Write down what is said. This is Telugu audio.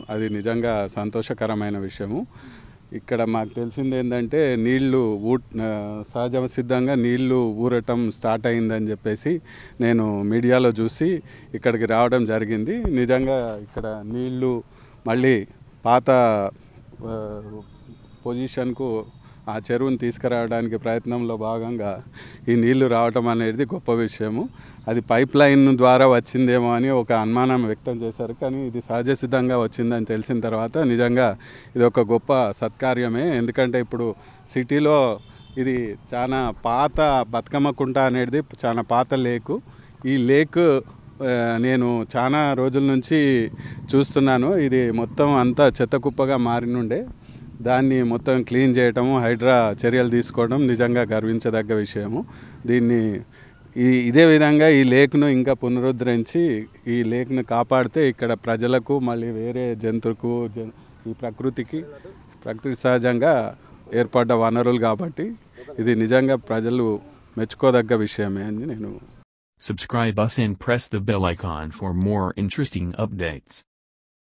అది నిజంగా సంతోషకరమైన విషయము. ఇక్కడ మాకు తెలిసిందేంటంటే నీళ్లు సహజ సిద్ధంగా నీళ్లు ఊరటం స్టార్ట్ అయిందని చెప్పేసి నేను మీడియాలో చూసి ఇక్కడికి రావడం జరిగింది. నిజంగా ఇక్కడ నీళ్లు మళ్ళీ పాత పొజిషన్కు ఆ చెరువుని తీసుకురావడానికి ప్రయత్నంలో భాగంగా ఈ నీళ్లు రావటం అనేది గొప్ప విషయము. అది పైప్ లైన్ ద్వారా వచ్చిందేమో అని ఒక అనుమానం వ్యక్తం చేశారు, కానీ ఇది సహజ సిద్ధంగా వచ్చిందని తెలిసిన తర్వాత నిజంగా ఇది ఒక గొప్ప సత్కార్యమే. ఎందుకంటే ఇప్పుడు సిటీలో ఇది చాలా పాత బతుకమ్మ కుంట అనేది చాలా పాత లేకు. ఈ లేక్ నేను చాలా రోజుల నుంచి చూస్తున్నాను. ఇది మొత్తం అంతా చెత్త కుప్పగా మారినుండే దాన్ని మొత్తం క్లీన్ చేయటము, హైడ్రా చర్యలు తీసుకోవడం నిజంగా గర్వించదగ్గ విషయము. దీన్ని ఇదే విధంగా ఈ లేక్ను ఇంకా పునరుద్ధరించి ఈ లేక్ను కాపాడితే ఇక్కడ ప్రజలకు మళ్ళీ వేరే జంతువుకు ఈ ప్రకృతి సహజంగా ఏర్పడ్డ వనరులు కాబట్టి ఇది నిజంగా ప్రజలు మెచ్చుకోదగ్గ విషయమే అని నేను. Subscribe us and press the bell icon for more interesting updates.